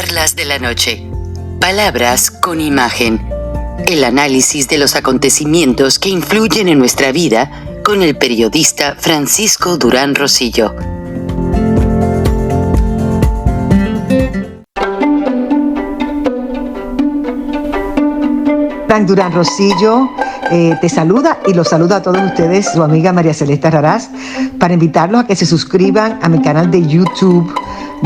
Charlas de la noche. Palabras con imagen. El análisis de los acontecimientos que influyen en nuestra vida con el periodista Francisco Durán Rosillo. Frank Durán Rosillo te saluda y los saluda a todos ustedes, su amiga María Celeste Raraz, para invitarlos a que se suscriban a mi canal de YouTube,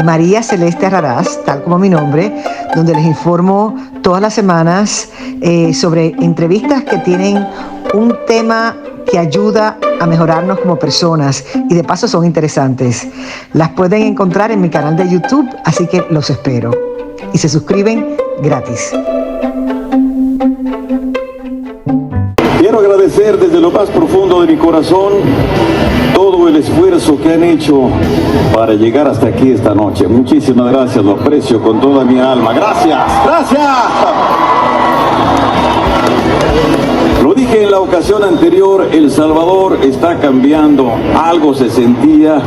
María Celeste Raraz, tal como mi nombre, donde les informo todas las semanas sobre entrevistas que tienen un tema que ayuda a mejorarnos como personas y de paso son interesantes. Las pueden encontrar en mi canal de YouTube, así que los espero. Y se suscriben gratis. Quiero agradecer desde lo más profundo de mi corazón todo el esfuerzo que han hecho para llegar hasta aquí esta noche. Muchísimas gracias, lo aprecio con toda mi alma. Gracias, gracias. Lo dije en la ocasión anterior, El Salvador está cambiando. Algo se sentía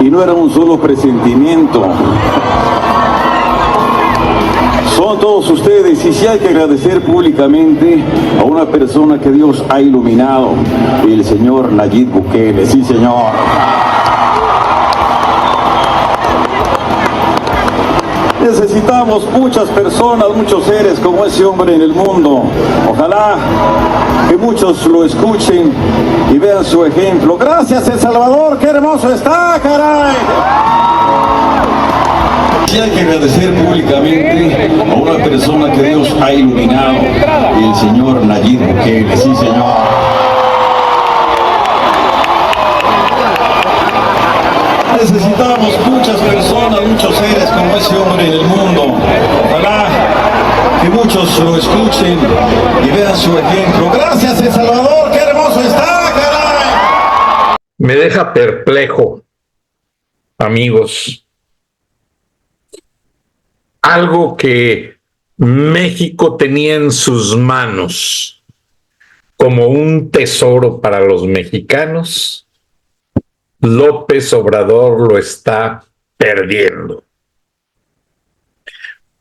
y no era un solo presentimiento. Son todos ustedes, y sí hay que agradecer públicamente a una persona que Dios ha iluminado, el señor Nayib Bukele. Sí, señor. Necesitamos muchas personas, muchos seres como ese hombre en el mundo. Ojalá que muchos lo escuchen y vean su ejemplo. Gracias, El Salvador, qué hermoso está, caray. Sí hay que agradecer públicamente a una persona que Dios ha iluminado, el señor Nayib Bukele. Sí, señor. Necesitamos muchas personas, muchos seres como ese hombre en el mundo. Ojalá que muchos lo escuchen y vean su ejemplo. Gracias, El Salvador, qué hermoso está, caray. Me deja perplejo, amigos. Algo que México tenía en sus manos como un tesoro para los mexicanos, López Obrador lo está perdiendo.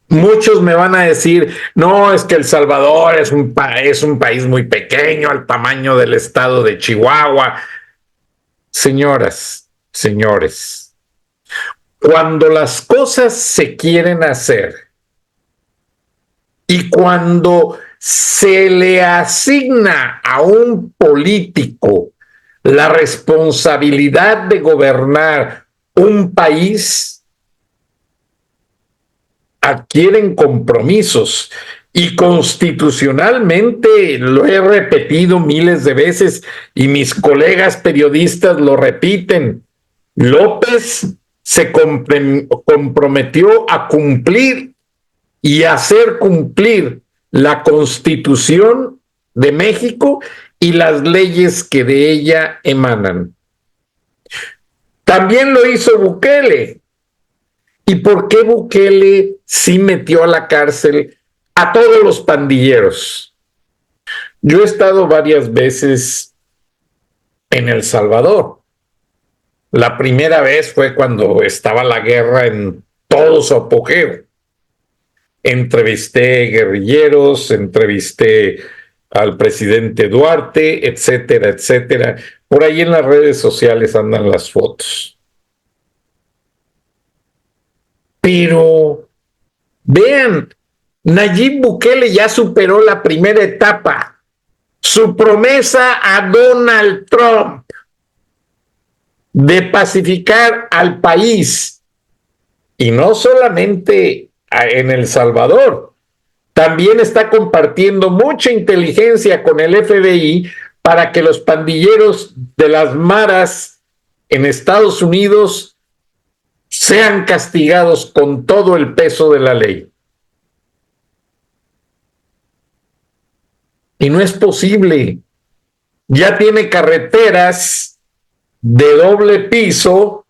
Muchos me van a decir, no, es que El Salvador es un país muy pequeño, al tamaño del estado de Chihuahua. Señoras, señores, cuando las cosas se quieren hacer y cuando se le asigna a un político la responsabilidad de gobernar un país, adquieren compromisos. Y constitucionalmente, lo he repetido miles de veces y mis colegas periodistas lo repiten, López se comprometió a cumplir y hacer cumplir la Constitución de México y las leyes que de ella emanan. También lo hizo Bukele. ¿Y por qué Bukele sí metió a la cárcel a todos los pandilleros? Yo he estado varias veces en El Salvador. La primera vez fue cuando estaba la guerra en todo su apogeo. Entrevisté guerrilleros, entrevisté al presidente Duarte, etcétera, etcétera. Por ahí en las redes sociales andan las fotos. Pero vean, Nayib Bukele ya superó la primera etapa. Su promesa a Donald Trump de pacificar al país, y no solamente en El Salvador, también está compartiendo mucha inteligencia con el FBI para que los pandilleros de las maras en Estados Unidos sean castigados con todo el peso de la ley. Y no es posible. Ya tiene carreteras de doble piso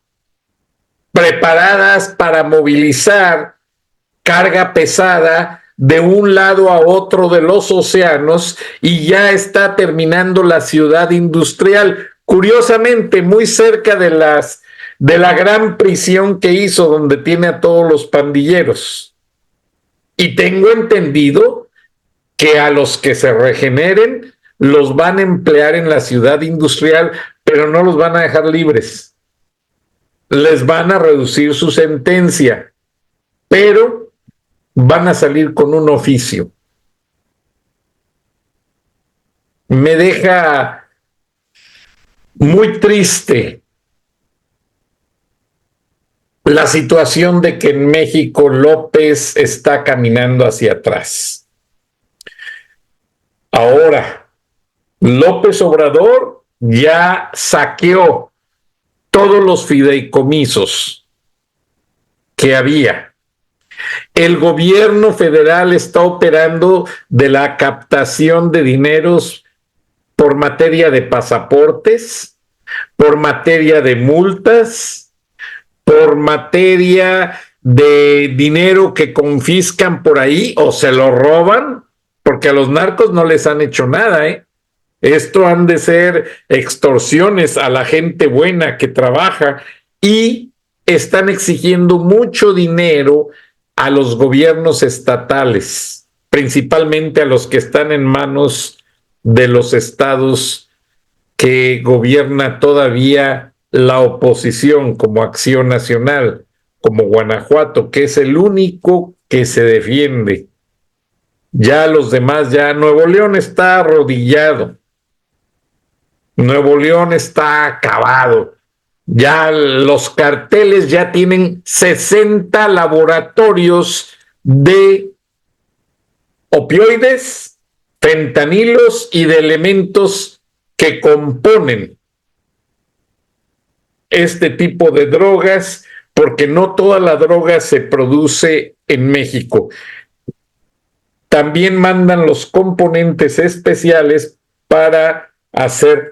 preparadas para movilizar carga pesada de un lado a otro de los océanos y ya está terminando la ciudad industrial, curiosamente muy cerca de la gran prisión que hizo donde tiene a todos los pandilleros. Y tengo entendido que a los que se regeneren los van a emplear en la ciudad industrial, pero no los van a dejar libres. Les van a reducir su sentencia, pero van a salir con un oficio. Me deja muy triste la situación de que en México López está caminando hacia atrás. Ahora, López Obrador ya saqueó todos los fideicomisos que había. El gobierno federal está operando de la captación de dineros por materia de pasaportes, por materia de multas, por materia de dinero que confiscan por ahí o se lo roban, porque a los narcos no les han hecho nada, ¿eh? Esto han de ser extorsiones a la gente buena que trabaja y están exigiendo mucho dinero a los gobiernos estatales, principalmente a los que están en manos de los estados que gobierna todavía la oposición, como Acción Nacional, como Guanajuato, que es el único que se defiende. Ya los demás, ya Nuevo León está arrodillado. Nuevo León está acabado. Ya los carteles ya tienen 60 laboratorios de opioides, fentanilos y de elementos que componen este tipo de drogas, porque no toda la droga se produce en México. También mandan los componentes especiales para hacerla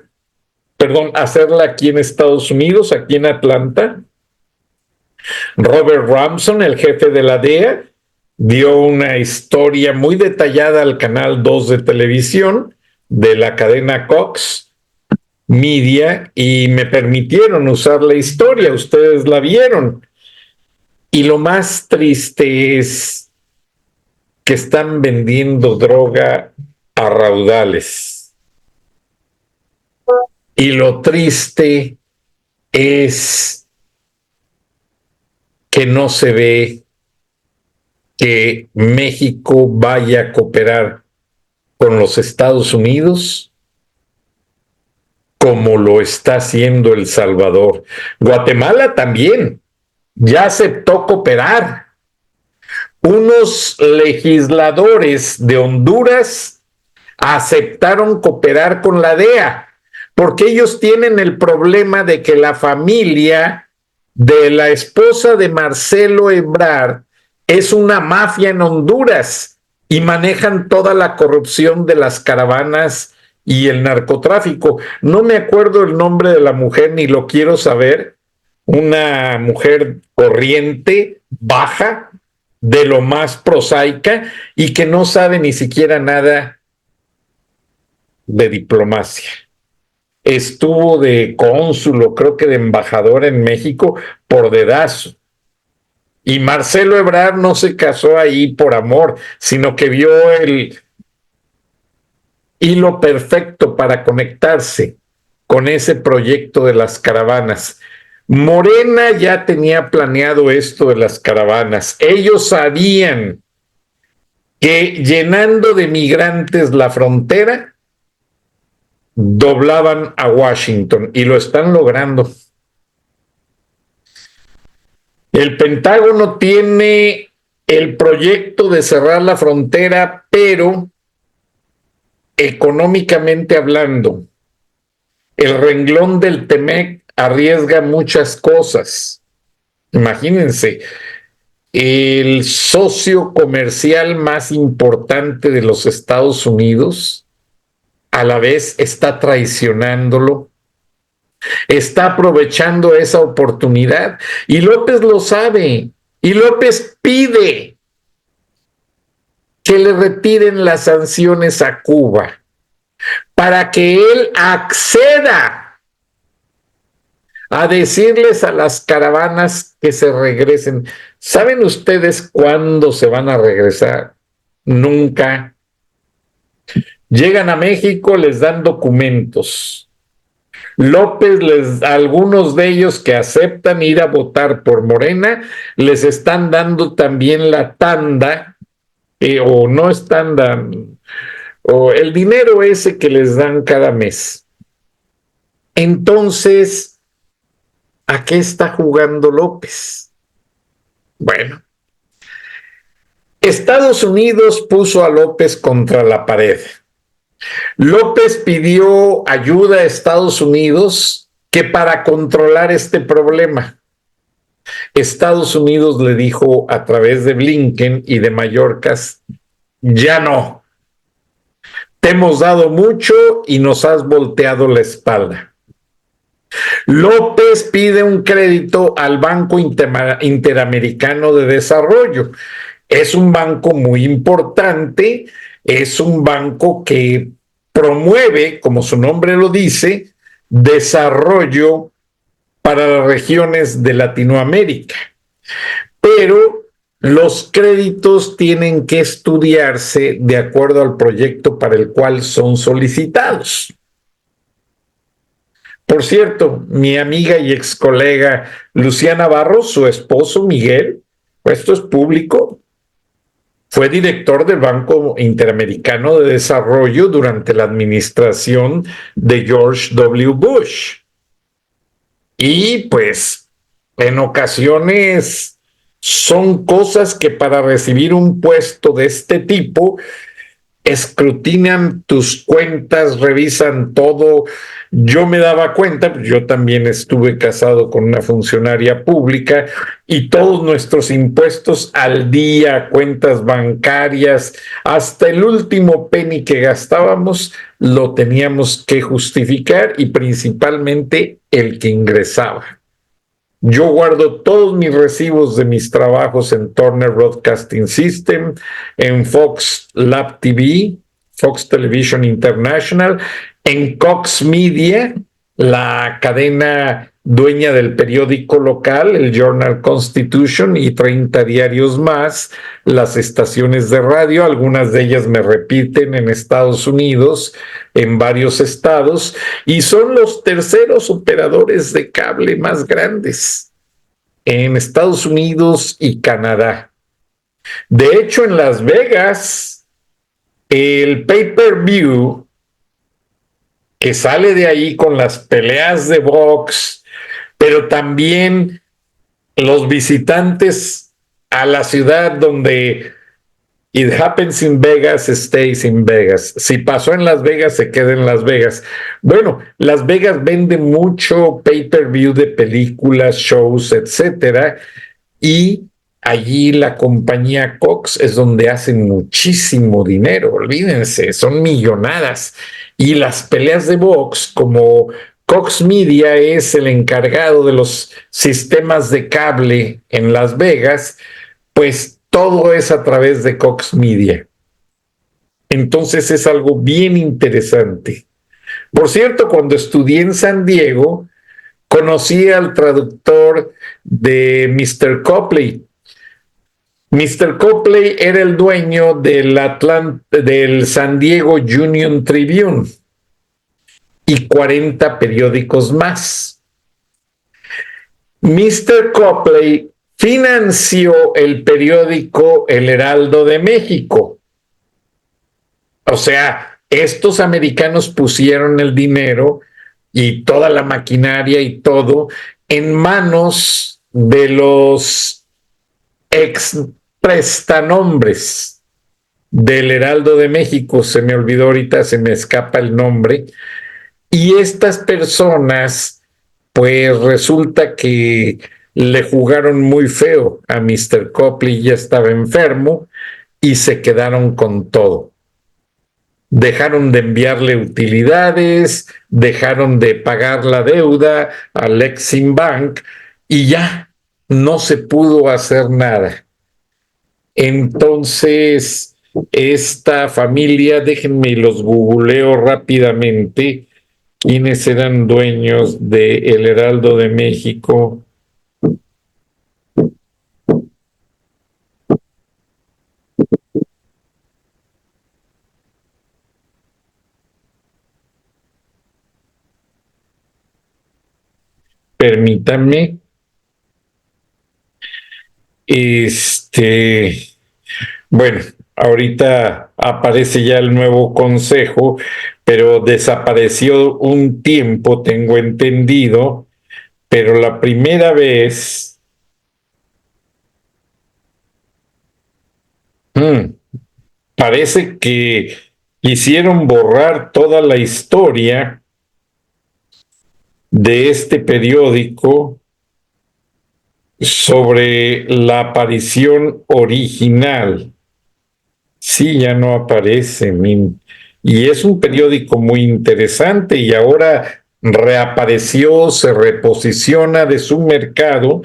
aquí en Estados Unidos, aquí en Atlanta. Robert Ramson, el jefe de la DEA, dio una historia muy detallada al canal 2 de televisión de la cadena Cox Media y me permitieron usar la historia, ustedes la vieron. Y lo más triste es que están vendiendo droga a raudales. Y lo triste es que no se ve que México vaya a cooperar con los Estados Unidos como lo está haciendo El Salvador. Guatemala también ya aceptó cooperar. Unos legisladores de Honduras aceptaron cooperar con la DEA, porque ellos tienen el problema de que la familia de la esposa de Marcelo Ebrard es una mafia en Honduras y manejan toda la corrupción de las caravanas y el narcotráfico. No me acuerdo el nombre de la mujer ni lo quiero saber. Una mujer corriente, baja, de lo más prosaica y que no sabe ni siquiera nada de diplomacia. Estuvo de cónsul, creo que de embajador en México por dedazo. Y Marcelo Ebrard no se casó ahí por amor, sino que vio el hilo perfecto para conectarse con ese proyecto de las caravanas. Morena ya tenía planeado esto de las caravanas. Ellos sabían que llenando de migrantes la frontera, doblaban a Washington y lo están logrando. El Pentágono tiene el proyecto de cerrar la frontera, pero económicamente hablando, el renglón del Temec arriesga muchas cosas. Imagínense, el socio comercial más importante de los Estados Unidos a la vez está traicionándolo, está aprovechando esa oportunidad y López lo sabe y López pide que le retiren las sanciones a Cuba para que él acceda a decirles a las caravanas que se regresen. ¿Saben ustedes cuándo se van a regresar? Nunca. Llegan a México, les dan documentos. López, algunos de ellos que aceptan ir a votar por Morena, les están dando también la tanda, o no están dando, o el dinero ese que les dan cada mes. Entonces, ¿a qué está jugando López? Bueno, Estados Unidos puso a López contra la pared. López pidió ayuda a Estados Unidos que para controlar este problema. Estados Unidos le dijo a través de Blinken y de Mayorkas, ya no. Te hemos dado mucho y nos has volteado la espalda. López pide un crédito al Banco Interamericano de Desarrollo. Es un banco muy importante, es un banco que promueve, como su nombre lo dice, desarrollo para las regiones de Latinoamérica. Pero los créditos tienen que estudiarse de acuerdo al proyecto para el cual son solicitados. Por cierto, mi amiga y ex colega Luciana Barros, su esposo Miguel, esto es público, fue director del Banco Interamericano de Desarrollo durante la administración de George W. Bush. Y pues en ocasiones son cosas que para recibir un puesto de este tipo escrutinan tus cuentas, revisan todo. Yo me daba cuenta, yo también estuve casado con una funcionaria pública y todos nuestros impuestos al día, cuentas bancarias, hasta el último penny que gastábamos, lo teníamos que justificar y principalmente el que ingresaba. Yo guardo todos mis recibos de mis trabajos en Turner Broadcasting System, en Fox Lab TV, Fox Television International, en Cox Media, la cadena dueña del periódico local, el Journal Constitution y 30 diarios más, las estaciones de radio, algunas de ellas me repiten en Estados Unidos, en varios estados, y son los terceros operadores de cable más grandes en Estados Unidos y Canadá. De hecho, en Las Vegas, el pay-per-view que sale de ahí con las peleas de box, pero también los visitantes a la ciudad donde it happens in Vegas, stays in Vegas. Si pasó en Las Vegas, se queda en Las Vegas. Bueno, Las Vegas vende mucho pay-per-view de películas, shows, etcétera, y allí la compañía Cox es donde hacen muchísimo dinero, olvídense, son millonadas. Y las peleas de box, como Cox Media es el encargado de los sistemas de cable en Las Vegas, pues todo es a través de Cox Media. Entonces es algo bien interesante. Por cierto, cuando estudié en San Diego, conocí al traductor de Mr. Copley. Mr. Copley era el dueño del San Diego Union Tribune y 40 periódicos más. Mr. Copley financió el periódico El Heraldo de México. O sea, estos americanos pusieron el dinero y toda la maquinaria y todo en manos de los ex prestanombres del Heraldo de México. Se me olvidó ahorita, se me escapa el nombre. Y estas personas, pues resulta que le jugaron muy feo a Mr. Copley, ya estaba enfermo, y se quedaron con todo. Dejaron de enviarle utilidades, dejaron de pagar la deuda al Exim Bank y ya no se pudo hacer nada. Entonces, esta familia, déjenme los googleo rápidamente, ¿Quiénes eran dueños de El Heraldo de México? Permítame. Bueno, ahorita aparece ya el nuevo consejo, pero desapareció un tiempo, tengo entendido, pero la primera vez, parece que quisieron borrar toda la historia de este periódico sobre la aparición original. Sí, ya no aparece. Y es un periódico muy interesante y ahora reapareció, se reposiciona de su mercado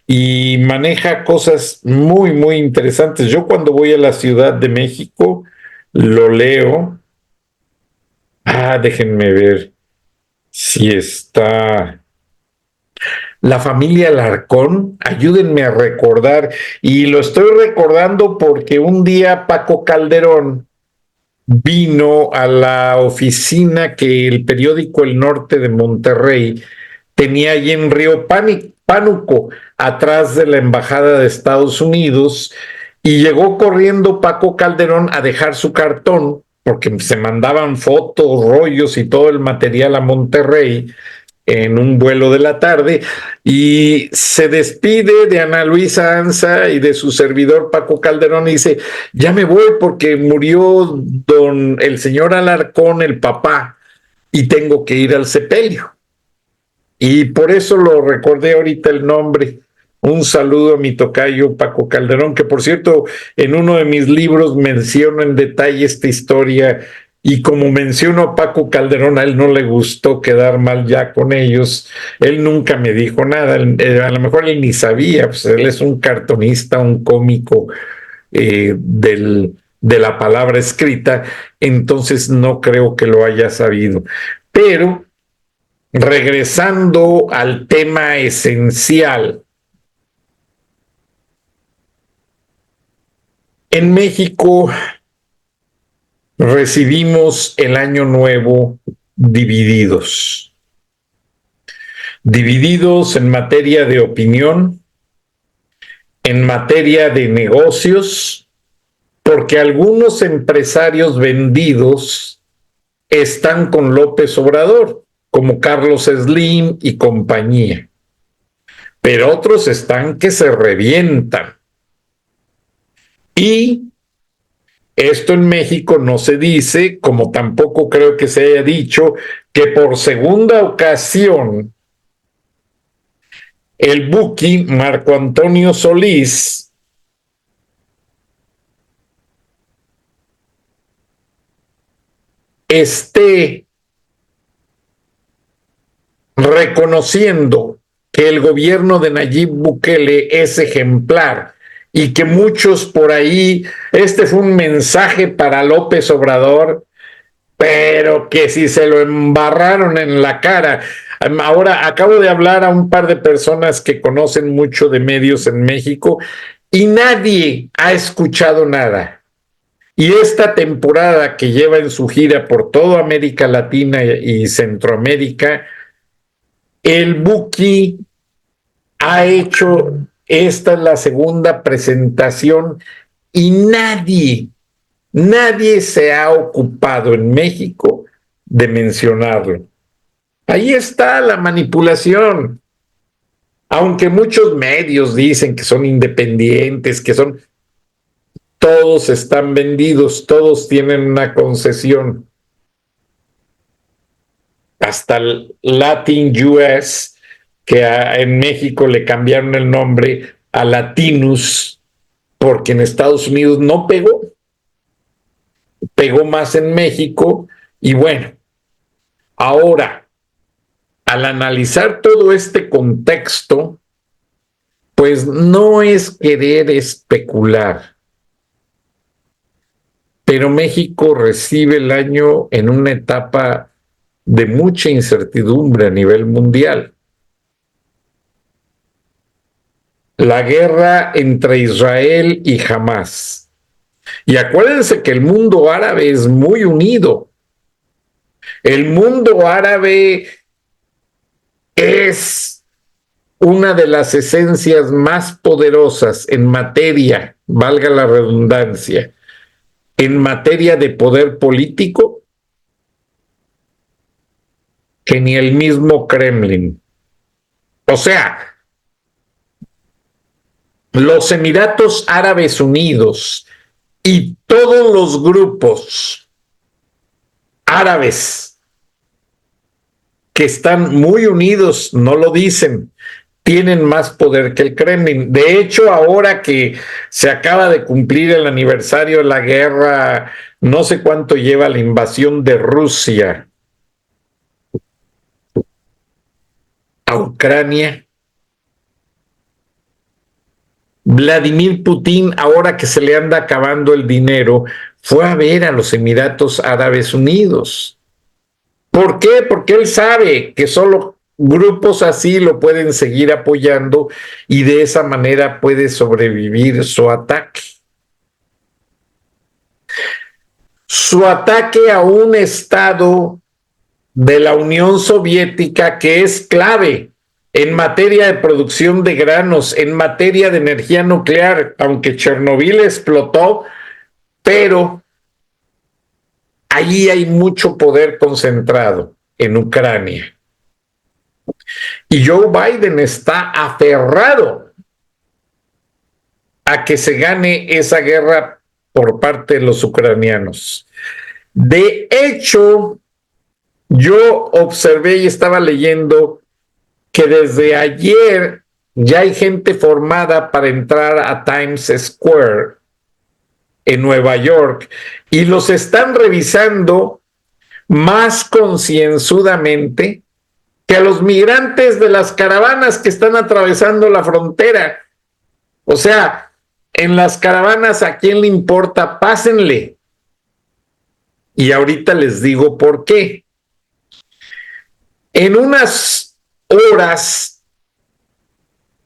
y maneja cosas muy, muy interesantes. Yo cuando voy a la Ciudad de México lo leo. Déjenme ver si está la familia Alarcón, ayúdenme a recordar, y lo estoy recordando porque un día Paco Calderón vino a la oficina que el periódico El Norte de Monterrey tenía allí en Río Pánuco, atrás de la Embajada de Estados Unidos, y llegó corriendo Paco Calderón a dejar su cartón, porque se mandaban fotos, rollos y todo el material a Monterrey en un vuelo de la tarde, y se despide de Ana Luisa Anza y de su servidor Paco Calderón y dice, ya me voy porque murió el señor Alarcón, el papá, y tengo que ir al sepelio. Y por eso lo recordé ahorita el nombre. Un saludo a mi tocayo Paco Calderón, que por cierto, en uno de mis libros menciono en detalle esta historia, y como menciono a Paco Calderón, a él no le gustó quedar mal ya con ellos. Él nunca me dijo nada, a lo mejor él ni sabía, pues él es un cartonista, un cómico de la palabra escrita, entonces no creo que lo haya sabido. Pero regresando al tema esencial, en México recibimos el año nuevo divididos. Divididos en materia de opinión, en materia de negocios, porque algunos empresarios vendidos están con López Obrador, como Carlos Slim y compañía. Pero otros están que se revientan. Y esto en México no se dice, como tampoco creo que se haya dicho, que por segunda ocasión el Buki Marco Antonio Solís esté reconociendo que el gobierno de Nayib Bukele es ejemplar y que muchos por ahí, este fue un mensaje para López Obrador, pero que si se lo embarraron en la cara. Ahora acabo de hablar a un par de personas que conocen mucho de medios en México y nadie ha escuchado nada. Y esta temporada que lleva en su gira por toda América Latina y Centroamérica, el Buki ha hecho, esta es la segunda presentación y nadie se ha ocupado en México de mencionarlo. Ahí está la manipulación. Aunque muchos medios dicen que son independientes, todos están vendidos, todos tienen una concesión. Hasta el Latin US, que en México le cambiaron el nombre a Latinus, porque en Estados Unidos no pegó más en México. Y bueno, ahora, al analizar todo este contexto, pues no es querer especular, pero México recibe el año en una etapa de mucha incertidumbre a nivel mundial. La guerra entre Israel y Hamás. Y acuérdense que el mundo árabe es muy unido. El mundo árabe es una de las esencias más poderosas en materia, valga la redundancia, en materia de poder político, que ni el mismo Kremlin. O sea, los Emiratos Árabes Unidos y todos los grupos árabes que están muy unidos, no lo dicen, tienen más poder que el Kremlin. De hecho, ahora que se acaba de cumplir el aniversario de la guerra, no sé cuánto lleva la invasión de Rusia a Ucrania, Vladimir Putin, ahora que se le anda acabando el dinero, fue a ver a los Emiratos Árabes Unidos. ¿Por qué? Porque él sabe que solo grupos así lo pueden seguir apoyando y de esa manera puede sobrevivir su ataque. Su ataque a un estado de la Unión Soviética que es clave en materia de producción de granos, en materia de energía nuclear, aunque Chernobyl explotó, pero allí hay mucho poder concentrado en Ucrania. Y Joe Biden está aferrado a que se gane esa guerra por parte de los ucranianos. De hecho, yo observé y estaba leyendo que desde ayer ya hay gente formada para entrar a Times Square en Nueva York y los están revisando más concienzudamente que a los migrantes de las caravanas que están atravesando la frontera. O sea, en las caravanas, ¿a quién le importa? Pásenle. Y ahorita les digo por qué. En unas horas,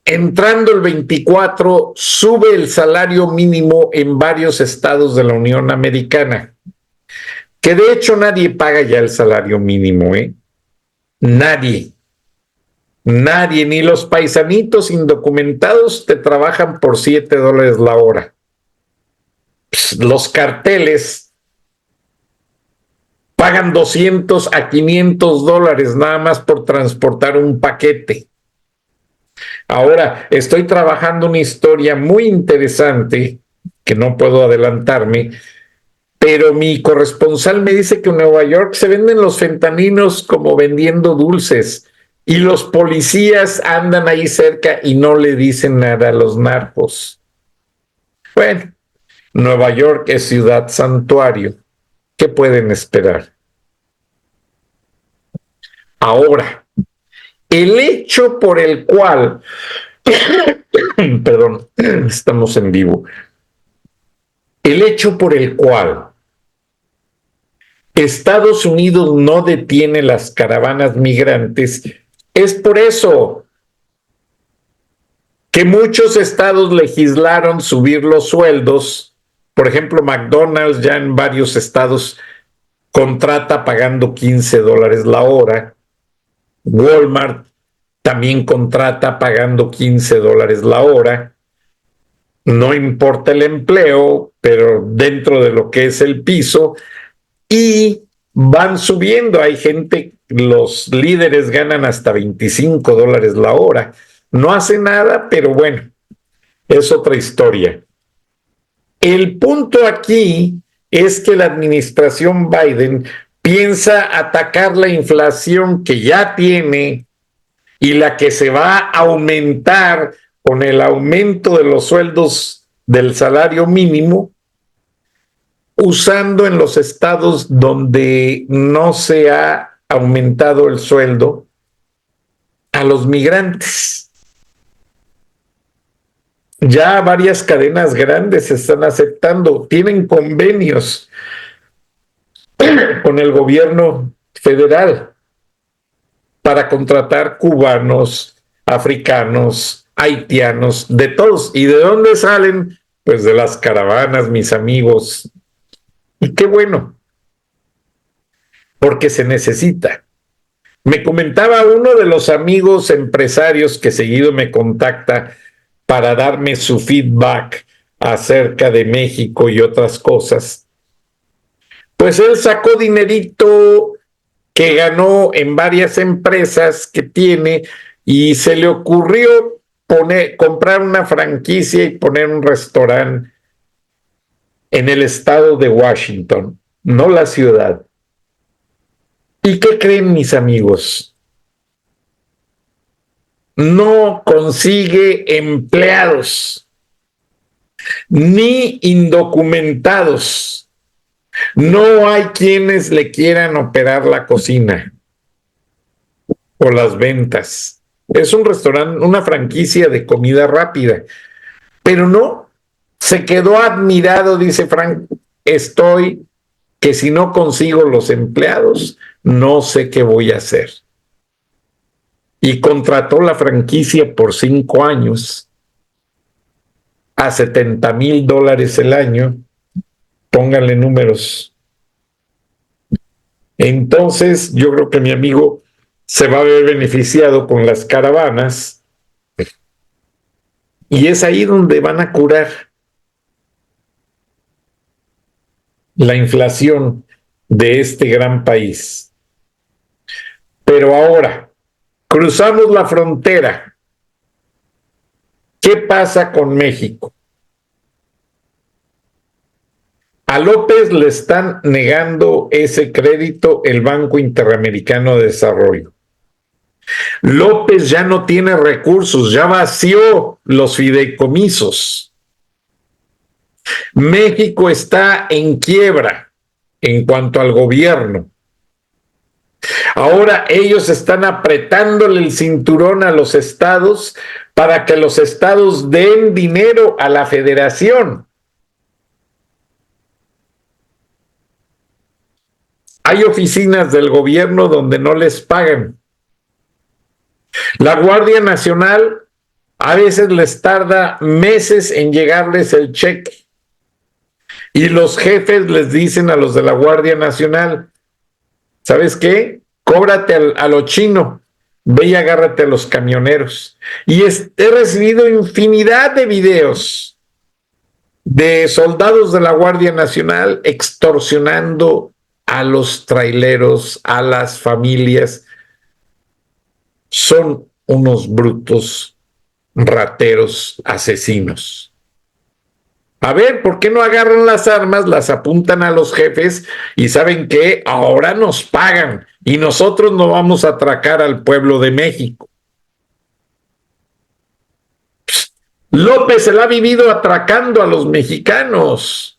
entrando el 24, sube el salario mínimo en varios estados de la Unión Americana, que de hecho nadie paga ya el salario mínimo, ¿eh? Nadie, ni los paisanitos indocumentados te trabajan por $7 la hora. Los carteles pagan $200 a $500 nada más por transportar un paquete. Ahora, estoy trabajando una historia muy interesante, que no puedo adelantarme, pero mi corresponsal me dice que en Nueva York se venden los fentanilos como vendiendo dulces y los policías andan ahí cerca y no le dicen nada a los narcos. Bueno, Nueva York es ciudad santuario. ¿Qué pueden esperar? Ahora, el hecho por el cual, perdón, estamos en vivo, el hecho por el cual Estados Unidos no detiene las caravanas migrantes es por eso que muchos estados legislaron subir los sueldos. Por ejemplo, McDonald's ya en varios estados contrata pagando $15 la hora. Walmart también contrata pagando $15 la hora. No importa el empleo, pero dentro de lo que es el piso, y van subiendo. Hay gente, los líderes ganan hasta $25 la hora. No hace nada, pero bueno, es otra historia. El punto aquí es que la administración Biden piensa atacar la inflación que ya tiene y la que se va a aumentar con el aumento de los sueldos del salario mínimo, usando en los estados donde no se ha aumentado el sueldo a los migrantes. Ya varias cadenas grandes están aceptando, tienen convenios con el gobierno federal para contratar cubanos, africanos, haitianos, de todos. ¿Y de dónde salen? Pues de las caravanas, mis amigos. Y qué bueno, porque se necesita. Me comentaba uno de los amigos empresarios que seguido me contacta para darme su feedback acerca de México y otras cosas. Pues él sacó dinerito que ganó en varias empresas que tiene y se le ocurrió comprar una franquicia y poner un restaurante en el estado de Washington, no la ciudad. ¿Y qué creen, mis amigos? No consigue empleados, ni indocumentados. No hay quienes le quieran operar la cocina o las ventas. Es un restaurante, una franquicia de comida rápida. Pero no, se quedó admirado, dice Frank, estoy que si no consigo los empleados, no sé qué voy a hacer. Y contrató la franquicia por 5 años a $70,000 el año. Pónganle números. Entonces, yo creo que mi amigo se va a ver beneficiado con las caravanas y es ahí donde van a curar la inflación de este gran país. Pero ahora, cruzamos la frontera. ¿Qué pasa con México? A López le están negando ese crédito el Banco Interamericano de Desarrollo. López ya no tiene recursos, ya vació los fideicomisos. México está en quiebra en cuanto al gobierno. Ahora ellos están apretándole el cinturón a los estados para que los estados den dinero a la federación. Hay oficinas del gobierno donde no les pagan. La Guardia Nacional a veces les tarda meses en llegarles el cheque. Y los jefes les dicen a los de la Guardia Nacional, ¿sabes qué? Cóbrate a lo chino, ve y agárrate a los camioneros. Y he recibido infinidad de videos de soldados de la Guardia Nacional extorsionando a los traileros, a las familias. Son unos brutos, rateros, asesinos. A ver, ¿por qué no agarran las armas, las apuntan a los jefes y saben que ahora nos pagan y nosotros no vamos a atracar al pueblo de México? López se la ha vivido atracando a los mexicanos.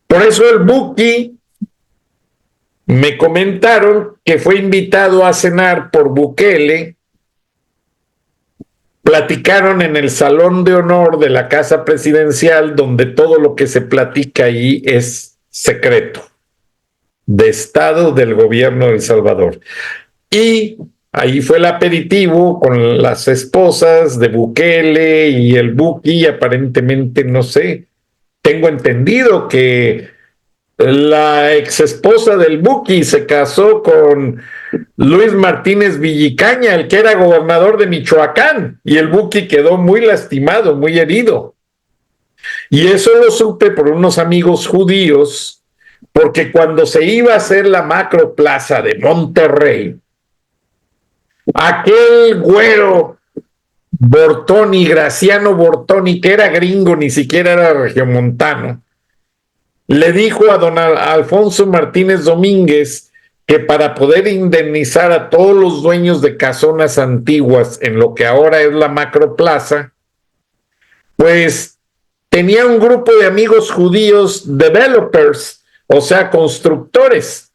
Por eso el Buki, me comentaron que fue invitado a cenar por Bukele. Platicaron en el Salón de Honor de la Casa Presidencial, donde todo lo que se platica ahí es secreto, de Estado del gobierno de El Salvador. Y ahí fue el aperitivo con las esposas de Bukele y el Buki, aparentemente, no sé, tengo entendido que la exesposa del Buki se casó con Luis Martínez Villicaña, el que era gobernador de Michoacán, y el Buki quedó muy lastimado, muy herido. Y eso lo supe por unos amigos judíos, porque cuando se iba a hacer la macroplaza de Monterrey, aquel güero Bortoni, Graciano Bortoni, que era gringo, ni siquiera era regiomontano, le dijo a don Alfonso Martínez Domínguez que para poder indemnizar a todos los dueños de casonas antiguas en lo que ahora es la macroplaza, pues tenía un grupo de amigos judíos, developers, o sea, constructores,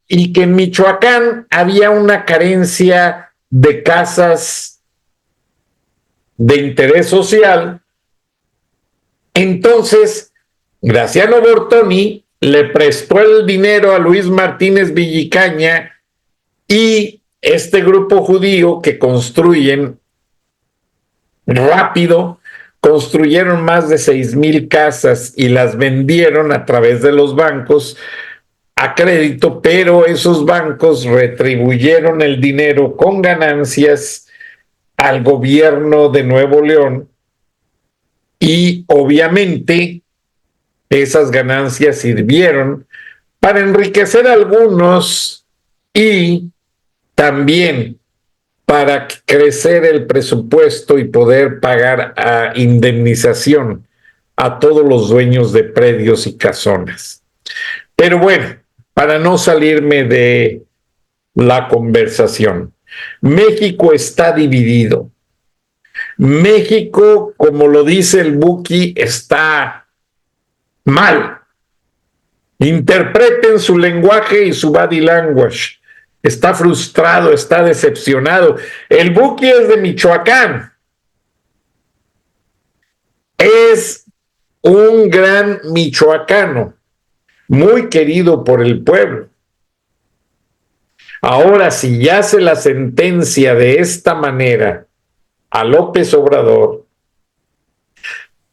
y que en Michoacán había una carencia de casas de interés social. Entonces, Graciano Bortoni le prestó el dinero a Luis Martínez Villicaña y este grupo judío que construyen rápido, construyeron más de 6,000 casas y las vendieron a través de los bancos a crédito, pero esos bancos retribuyeron el dinero con ganancias al gobierno de Nuevo León y obviamente esas ganancias sirvieron para enriquecer a algunos y también para crecer el presupuesto y poder pagar a indemnización a todos los dueños de predios y casonas. Pero bueno, para no salirme de la conversación, México está dividido. México, como lo dice el Buki, está mal. Interpreten su lenguaje y su body language. Está frustrado, está decepcionado. El Buki es de Michoacán. Es un gran michoacano, muy querido por el pueblo. Ahora, si ya se la sentencia de esta manera a López Obrador,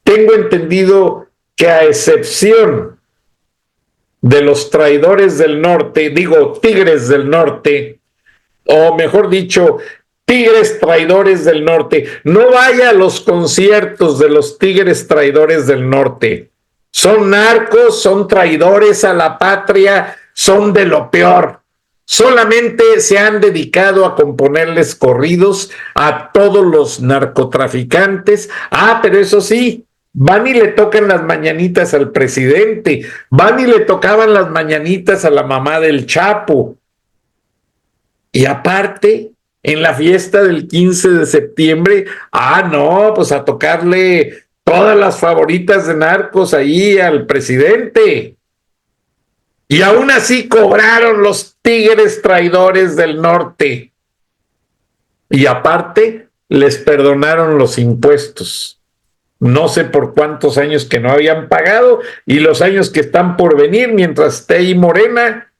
tengo entendido que a excepción de los traidores del norte, digo tigres del norte, o mejor dicho, tigres traidores del norte, no vaya a los conciertos de los tigres traidores del norte. Son narcos, son traidores a la patria, son de lo peor. Solamente se han dedicado a componerles corridos a todos los narcotraficantes. Pero eso sí, van y le tocan las mañanitas al presidente, van y le tocaban las mañanitas a la mamá del Chapo. Y aparte, en la fiesta del 15 de septiembre, no, pues a tocarle todas las favoritas de narcos ahí al presidente. Y aún así cobraron los tigres traidores del norte. Y aparte, les perdonaron los impuestos. No sé por cuántos años que no habían pagado y los años que están por venir, mientras esté ahí Morena,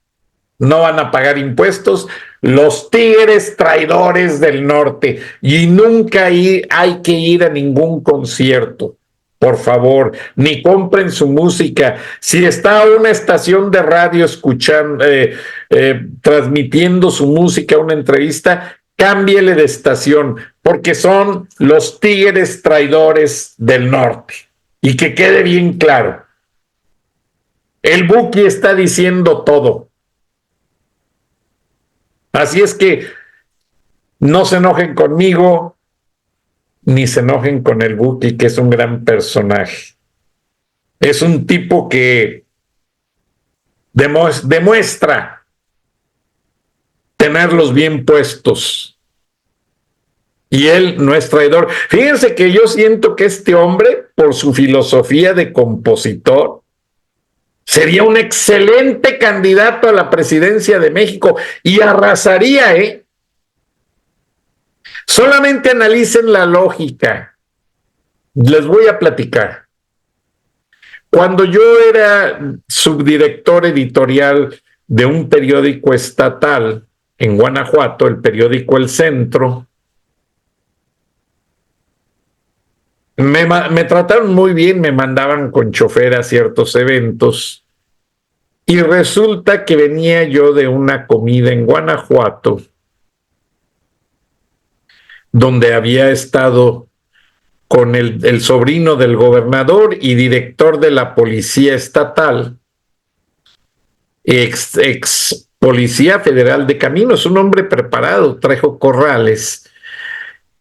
no van a pagar impuestos. Los tigres traidores del norte. Y nunca hay que ir a ningún concierto. Por favor, ni compren su música. Si está una estación de radio escuchando, transmitiendo su música, una entrevista, cámbiele de estación, porque son los tigres traidores del norte. Y que quede bien claro. El Buki está diciendo todo. Así es que no se enojen conmigo, ni se enojen con el Buki, que es un gran personaje. Es un tipo que demuestra tenerlos bien puestos. Y él no es traidor. Fíjense que yo siento que este hombre, por su filosofía de compositor, sería un excelente candidato a la presidencia de México y arrasaría, Solamente analicen la lógica. Les voy a platicar. Cuando yo era subdirector editorial de un periódico estatal en Guanajuato, el periódico El Centro, me trataron muy bien, me mandaban con chofer a ciertos eventos y resulta que venía yo de una comida en Guanajuato donde había estado con el sobrino del gobernador y director de la policía estatal, ex policía federal de Caminos, un hombre preparado, Trejo Corrales.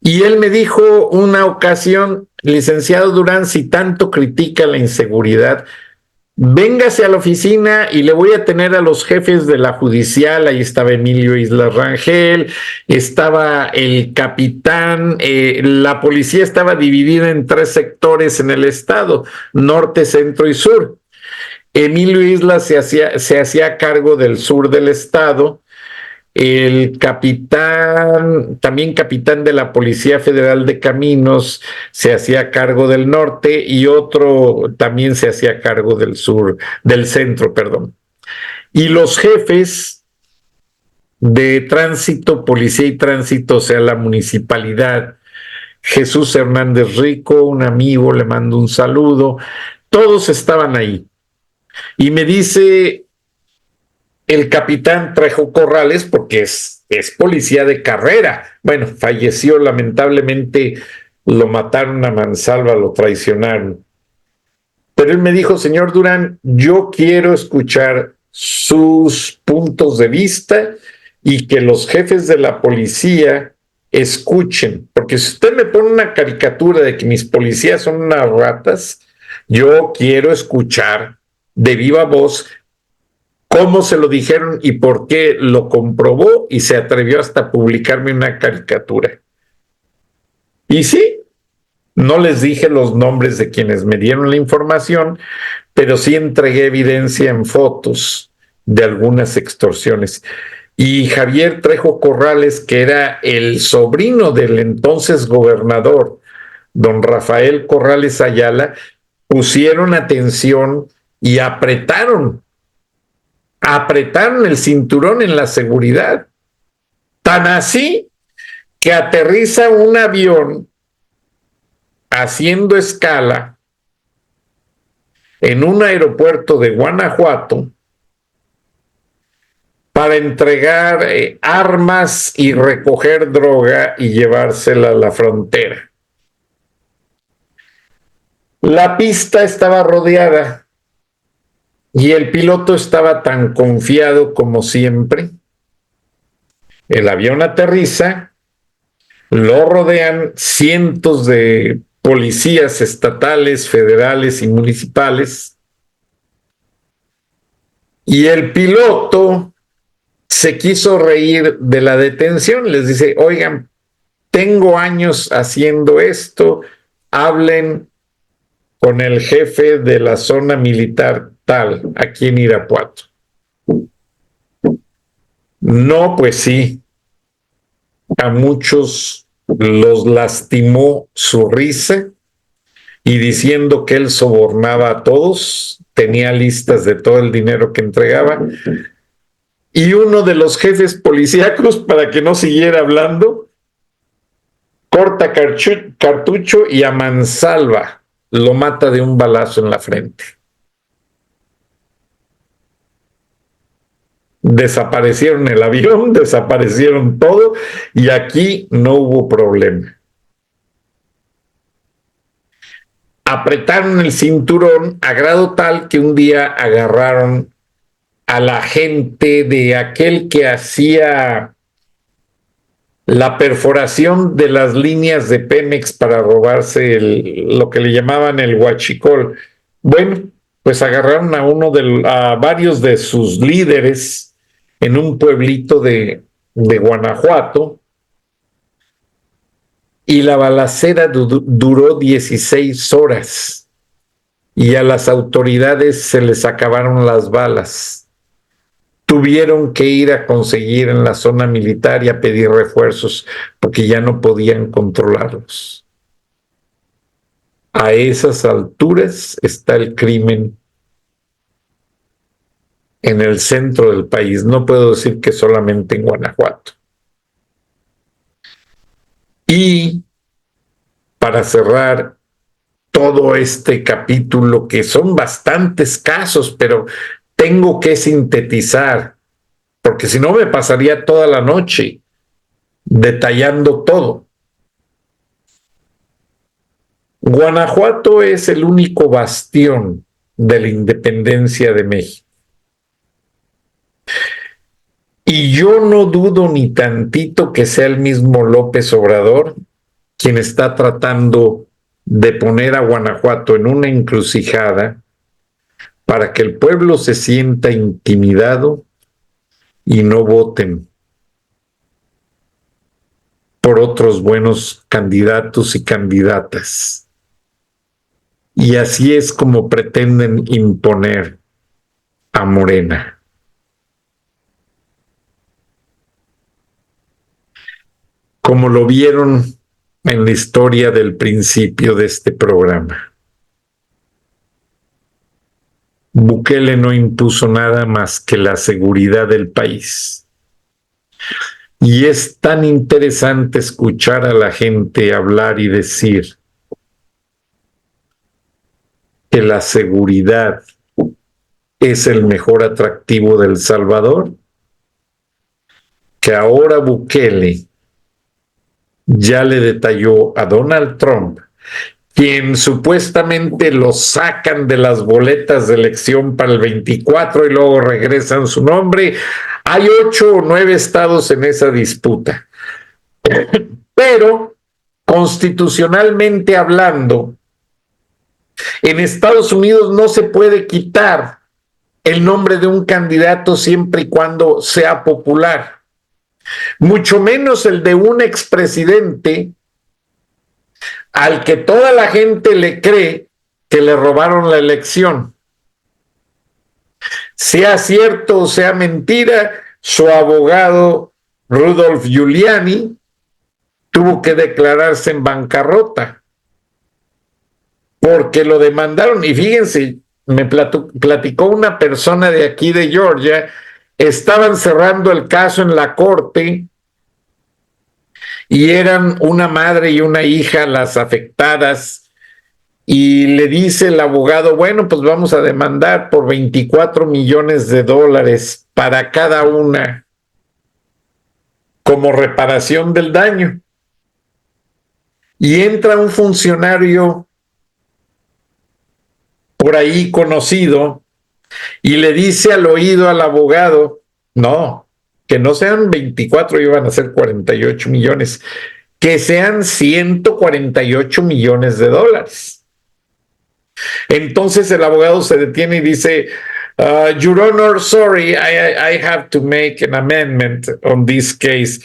Y él me dijo una ocasión, licenciado Durán, si tanto critica la inseguridad, véngase a la oficina y le voy a tener a los jefes de la judicial. Ahí estaba Emilio Islas Rangel, estaba el capitán, la policía estaba dividida en 3 sectores en el estado, norte, centro y sur. Emilio Islas se hacía cargo del sur del estado. El capitán un también capitán de la Policía Federal de Caminos, se hacía cargo del norte y otro también se hacía cargo del sur, del centro, perdón. Y los jefes de tránsito, policía y tránsito, o sea, la municipalidad, Jesús Hernández Rico, un amigo, le mando un saludo, todos estaban ahí. Y me dice el capitán Trejo Corrales, porque es policía de carrera. Bueno, falleció lamentablemente, lo mataron a mansalva, lo traicionaron. Pero él me dijo, señor Durán, yo quiero escuchar sus puntos de vista y que los jefes de la policía escuchen, porque si usted me pone una caricatura de que mis policías son unas ratas, yo quiero escuchar de viva voz cómo se lo dijeron y por qué lo comprobó y se atrevió hasta a publicarme una caricatura. Y sí, no les dije los nombres de quienes me dieron la información, pero sí entregué evidencia en fotos de algunas extorsiones. Y Javier Trejo Corrales, que era el sobrino del entonces gobernador, don Rafael Corrales Ayala, pusieron atención y apretaron el cinturón en la seguridad. Tan así que aterriza un avión haciendo escala en un aeropuerto de Guanajuato para entregar armas y recoger droga y llevársela a la frontera. La pista estaba rodeada y el piloto estaba tan confiado como siempre. El avión aterriza, lo rodean cientos de policías estatales, federales y municipales, y el piloto se quiso reír de la detención. Les dice, oigan, tengo años haciendo esto, hablen con el jefe de la zona militar tal, aquí en Irapuato. No, pues sí, a muchos los lastimó su risa y diciendo que él sobornaba a todos, tenía listas de todo el dinero que entregaba. Y uno de los jefes policíacos, para que no siguiera hablando, corta cartucho y a mansalva lo mata de un balazo en la frente. Desaparecieron el avión, desaparecieron todo y aquí no hubo problema. Apretaron el cinturón a grado tal que un día agarraron a la gente de aquel que hacía la perforación de las líneas de Pemex para robarse lo que le llamaban el huachicol. Bueno, pues agarraron a varios de sus líderes en un pueblito de Guanajuato y la balacera duró 16 horas y a las autoridades se les acabaron las balas. Tuvieron que ir a conseguir en la zona militar y a pedir refuerzos porque ya no podían controlarlos. A esas alturas está el crimen en el centro del país. No puedo decir que solamente en Guanajuato. Y para cerrar todo este capítulo, que son bastantes casos, pero tengo que sintetizar, porque si no me pasaría toda la noche detallando todo. Guanajuato es el único bastión de la independencia de México. Y yo no dudo ni tantito que sea el mismo López Obrador quien está tratando de poner a Guanajuato en una encrucijada para que el pueblo se sienta intimidado y no voten por otros buenos candidatos y candidatas. Y así es como pretenden imponer a Morena. como lo vieron en la historia del principio de este programa. Bukele no impuso nada más que la seguridad del país. Y es tan interesante escuchar a la gente hablar y decir que la seguridad es el mejor atractivo de El Salvador, que ahora Bukele ya le detalló a Donald Trump, quien supuestamente lo sacan de las boletas de elección para el 24 y luego regresan su nombre. Hay 8 o 9 estados en esa disputa. Pero, constitucionalmente hablando, en Estados Unidos no se puede quitar el nombre de un candidato siempre y cuando sea popular. Mucho menos el de un expresidente al que toda la gente le cree que le robaron la elección. Sea cierto o sea mentira, su abogado Rudolph Giuliani tuvo que declararse en bancarrota porque lo demandaron. Y fíjense, me platicó una persona de aquí de Georgia, estaban cerrando el caso en la corte y eran una madre y una hija las afectadas, y le dice el abogado, bueno, pues vamos a demandar por $24 millones para cada una como reparación del daño. Y entra un funcionario por ahí conocido y le dice al oído al abogado, no, que no sean 24, iban a ser 48 millones, que sean $148 millones. Entonces el abogado se detiene y dice, Your Honor, sorry, I have to make an amendment on this case.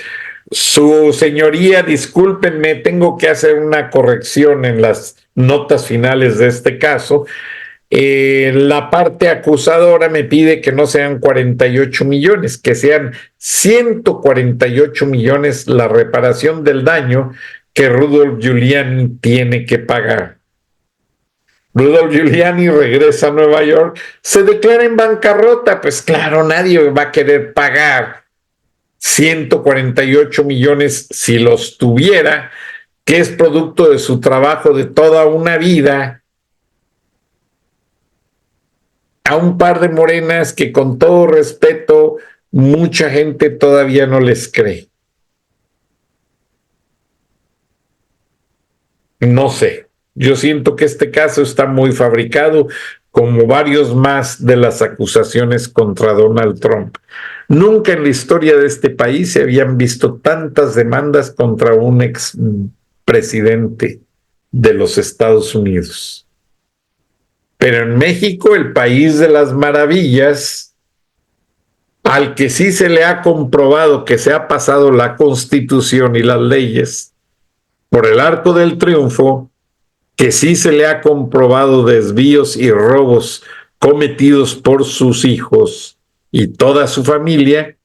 Su señoría, discúlpenme, tengo que hacer una corrección en las notas finales de este caso. La parte acusadora me pide que no sean 48 millones, que sean 148 millones la reparación del daño que Rudolph Giuliani tiene que pagar. Rudolph Giuliani regresa a Nueva York, se declara en bancarrota, pues claro, nadie va a querer pagar 148 millones si los tuviera, que es producto de su trabajo de toda una vida, a un par de morenas que, con todo respeto, mucha gente todavía no les cree. No sé, yo siento que este caso está muy fabricado, como varios más de las acusaciones contra Donald Trump. Nunca en la historia de este país se habían visto tantas demandas contra un expresidente de los Estados Unidos. Pero en México, el país de las maravillas, al que sí se le ha comprobado que se ha pasado la Constitución y las leyes por el arco del triunfo, que sí se le ha comprobado desvíos y robos cometidos por sus hijos y toda su familia,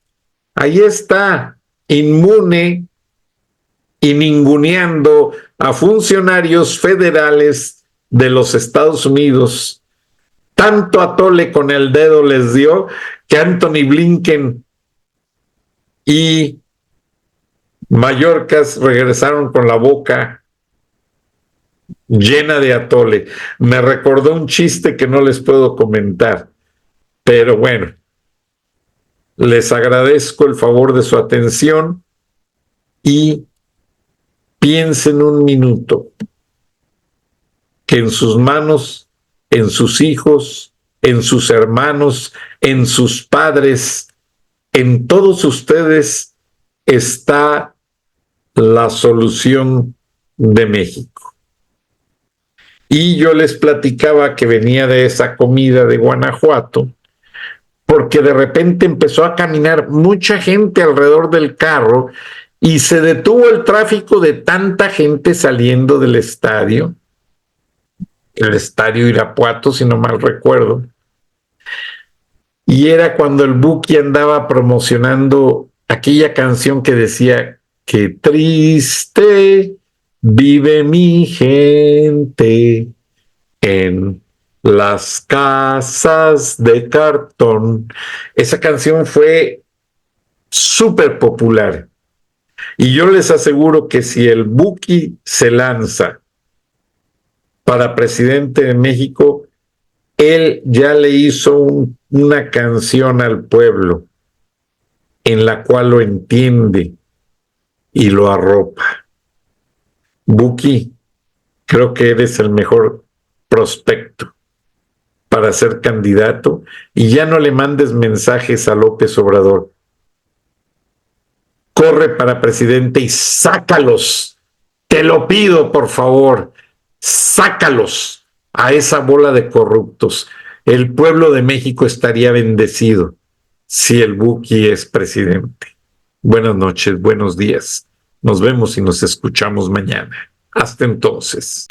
ahí está, inmune y ninguneando a funcionarios federales de los Estados Unidos. Tanto atole con el dedo les dio que Anthony Blinken y Mayorkas regresaron con la boca llena de atole. Me recordó un chiste que no les puedo comentar, pero bueno, les agradezco el favor de su atención y piensen un minuto que en sus manos, en sus hijos, en sus hermanos, en sus padres, en todos ustedes está la solución de México. Y yo les platicaba que venía de esa comida de Guanajuato, porque de repente empezó a caminar mucha gente alrededor del carro y se detuvo el tráfico de tanta gente saliendo del estadio, el estadio Irapuato, si no mal recuerdo. Y era cuando el Buki andaba promocionando aquella canción que decía qué triste vive mi gente en las casas de cartón. Esa canción fue súper popular. Y yo les aseguro que si el Buki se lanza para presidente de México, él ya le hizo una canción al pueblo en la cual lo entiende y lo arropa. Buki, creo que eres el mejor prospecto para ser candidato y ya no le mandes mensajes a López Obrador. Corre para presidente y sácalos. Te lo pido, por favor. Sácalos a esa bola de corruptos. El pueblo de México estaría bendecido si el Buki es presidente. Buenas noches, buenos días. Nos vemos y nos escuchamos mañana. Hasta entonces.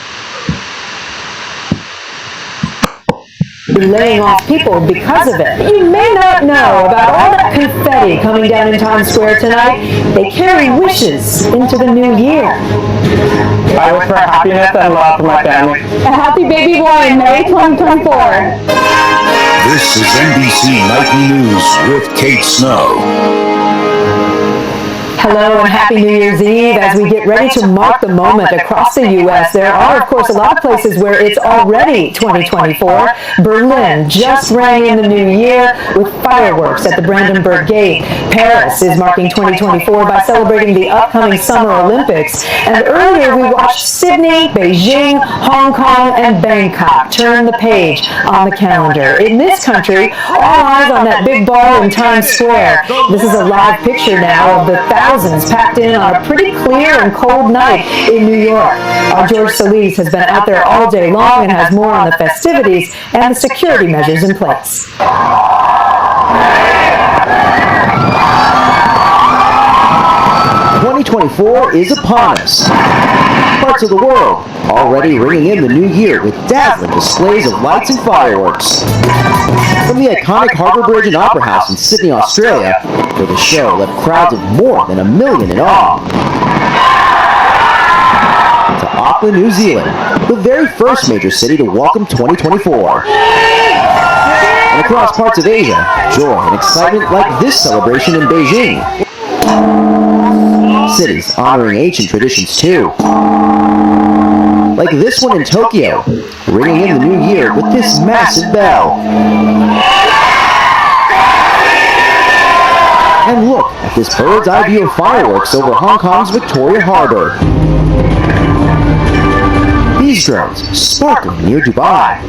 Laying off people because of it. You may not know about all that confetti coming down in Times Square tonight. They carry wishes into the new year. I wish for happiness and love for my family. A happy baby boy in May 2024. This is NBC Nightly News with Kate Snow. Hello and Happy New Year's Eve. As we get ready to mark the moment across the U.S., there are, of course, a lot of places where it's already 2024. Berlin just rang in the new year with fireworks at the Brandenburg Gate. Paris is marking 2024 by celebrating the upcoming Summer Olympics. And earlier we watched Sydney, Beijing, Hong Kong, and Bangkok turn the page on the calendar. In this country, all eyes on that big ball in Times Square. This is a live picture now of the thousands packed in on a pretty clear and cold night in New York. Our George Solis has been out there all day long and has more on the festivities and the security measures in place. 2024 is upon us. Parts of the world already ringing in the new year with dazzling displays of lights and fireworks. From the iconic Harbour Bridge and Opera House in Sydney, Australia, where the show left crowds of more than 1 million in awe, to Auckland, New Zealand, the very first major city to welcome 2024. And across parts of Asia, joy and excitement like this celebration in Beijing. Cities honoring ancient traditions too. Like this one in Tokyo, ringing in the new year with this massive bell. And look at this bird's eye view of fireworks over Hong Kong's Victoria Harbour. These drones sparkling near Dubai.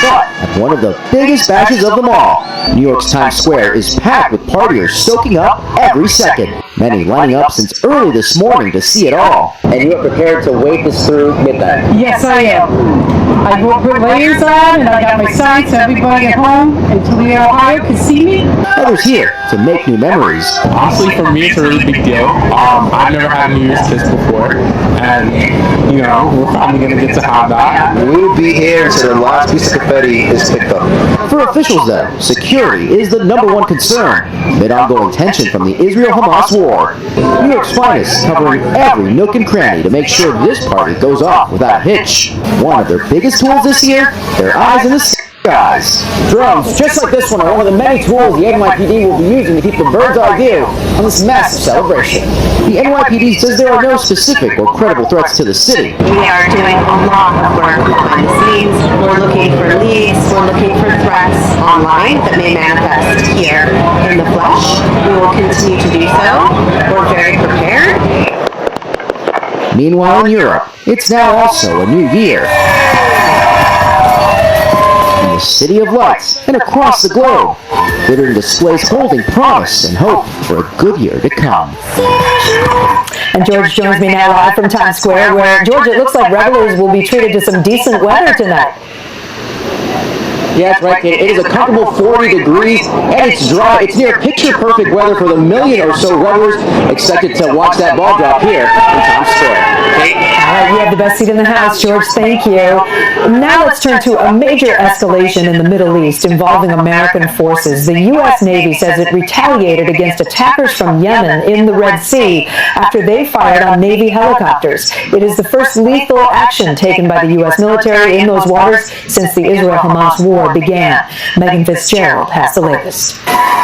But at one of the biggest bashes of them all, New York's Times Square is packed with partiers soaking up every second. Many lining up since early this morning to see it all. And you are prepared to wait this through midnight? Yes, I am. I put layers on and I got my signs so everybody at home in Toledo, Ohio can see me. Others here to make new memories. Honestly, for me, it's a really big deal. I've never had a New Year's kiss before, and we're finally gonna get to have that. We'll be here until the last piece of confetti is picked up. For officials, though, security is the #1 concern amid ongoing tension from the Israel-Hamas war. New York's finest covering every nook and cranny to make sure this party goes off without a hitch. One of their biggest tools this year, their eyes in the skies. Drones, just like this one, are one of the many tools the NYPD will be using to keep the bird's eye view on this massive celebration. The NYPD says there are no specific or credible threats to the city. We are doing a lot of work behind the scenes. We're looking for leads, we're looking for threats online that may manifest here in the flesh. We will continue to do so. We're very prepared. Meanwhile in Europe, it's now also a new year. In the City of Lights and across the globe, glittering displays holding promise and hope for a good year to come. And George joins me now live from Times Square, where, George, it looks like revelers will be treated to some decent weather tonight. Yeah, that's right, Kate. It is a comfortable 40 degrees, and it's dry. It's near picture-perfect weather for the 1 million or so revelers expected to watch that ball drop here in Times Square. All right, you have the best seat in the house, George. Thank you. Now let's turn to a major escalation in the Middle East involving American forces. The U.S. Navy says it retaliated against attackers from Yemen in the Red Sea after they fired on Navy helicopters. It is the first lethal action taken by the U.S. military in those waters since the Israel-Hamas war began. Megan Fitzgerald has the latest.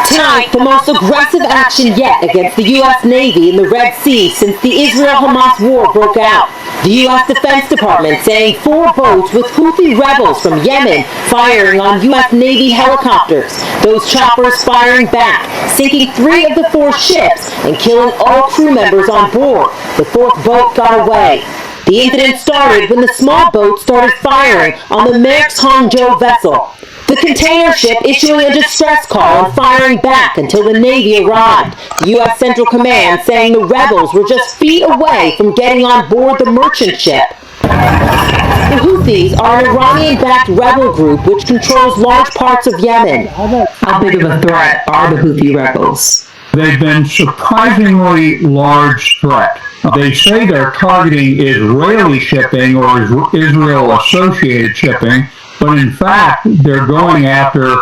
Tonight, the most aggressive action yet against the U.S. Navy in the Red Sea since the Israel-Hamas war broke out. The U.S. Defense Department saying 4 boats with Houthi rebels from Yemen firing on U.S. Navy helicopters. Those choppers firing back, sinking 3 of the 4 ships and killing all crew members on board. The 4th boat got away. The incident started when the small boat started firing on the Maersk Hangzhou vessel. The container ship issuing a distress call and firing back until the Navy arrived. The U.S. Central Command saying the rebels were just feet away from getting on board the merchant ship. The Houthis are an Iranian-backed rebel group which controls large parts of Yemen. How big of a threat are the Houthi rebels? They've been surprisingly large threat. They say they're targeting Israeli shipping or Israel-associated shipping, but in fact, they're going after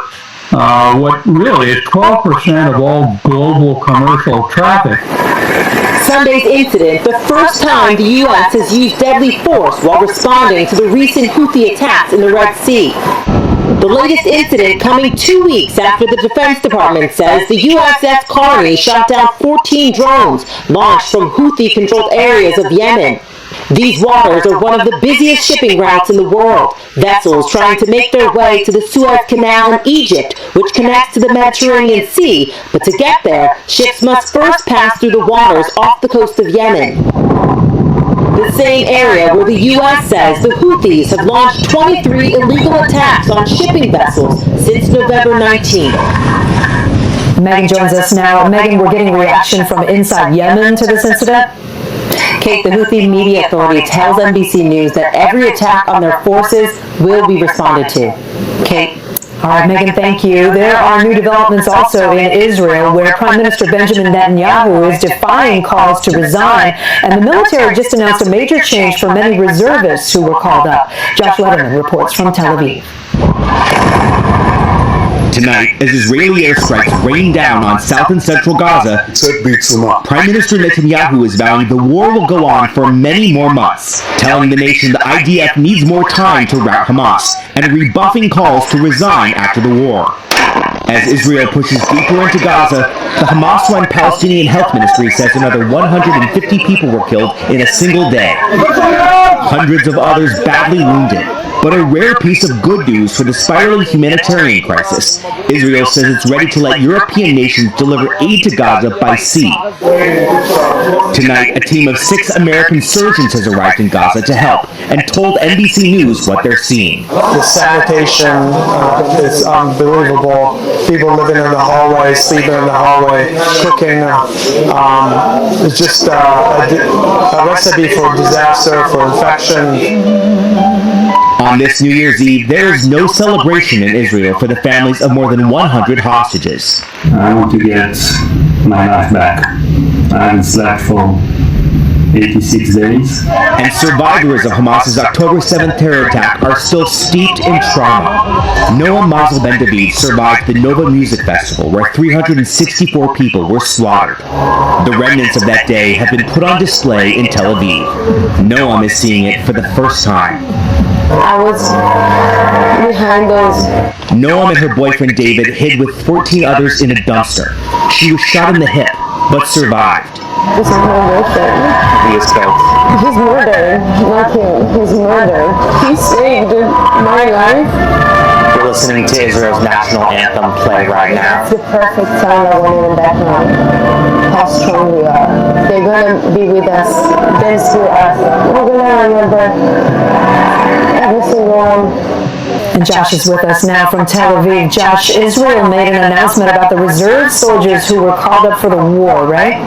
what really is 12% of all global commercial traffic. Sunday's incident, the first time the U.S. has used deadly force while responding to the recent Houthi attacks in the Red Sea. The latest incident coming 2 weeks after the Defense Department says the USS Carney shot down 14 drones launched from Houthi-controlled areas of Yemen. These waters are one of the busiest shipping routes in the world. Vessels trying to make their way to the Suez Canal in Egypt, which connects to the Mediterranean Sea. But to get there, ships must first pass through the waters off the coast of Yemen. The same area where the U.S. says the Houthis have launched 23 illegal attacks on shipping vessels since November 19th. Megan joins us now. Megan, we're getting reaction from inside Yemen to this incident. Kate, the Houthi media authority tells NBC News that every attack on their forces will be responded to. Kate. All right, Megan, thank you. There are new developments also in Israel where Prime Minister Benjamin Netanyahu is defying calls to resign, and the military just announced a major change for many reservists who were called up. Josh Letterman reports from Tel Aviv. Tonight, as Israeli airstrikes rain down on south and central Gaza, Prime Minister Netanyahu is vowing the war will go on for many more months, telling the nation the IDF needs more time to rout Hamas, and rebuffing calls to resign after the war. As Israel pushes deeper into Gaza, the Hamas-run Palestinian Health Ministry says another 150 people were killed in a single day. Hundreds of others badly wounded. But a rare piece of good news for the spiraling humanitarian crisis. Israel says it's ready to let European nations deliver aid to Gaza by sea. Tonight, a team of 6 American surgeons has arrived in Gaza to help and told NBC News what they're seeing. The sanitation is unbelievable. People living in the hallway, sleeping in the hallway, cooking. It's just a recipe for disaster, for infection. On this New Year's Eve, there is no celebration in Israel for the families of more than 100 hostages. I want to get my life back. I haven't slept for 86 days. And survivors of Hamas's October 7th terror attack are still steeped in trauma. Noah Mazel Ben David survived the Nova Music Festival, where 364 people were slaughtered. The remnants of that day have been put on display in Tel Aviv. Noam is seeing it for the first time. I was behind those. Noam and her boyfriend David hid with 14 others in a dumpster. She was shot in the hip, but survived. This is my boyfriend. He is killed. He's murdered. Not him. He's murdered. He saved my life. You're listening to Israel's national anthem play right now. It's the perfect time I want them back home. How strong we are. They're gonna be with us. Dance with us. We're gonna remember every single one. And Josh is with us now from Tel Aviv. Josh, Israel made an announcement about the reserve soldiers who were called up for the war, right?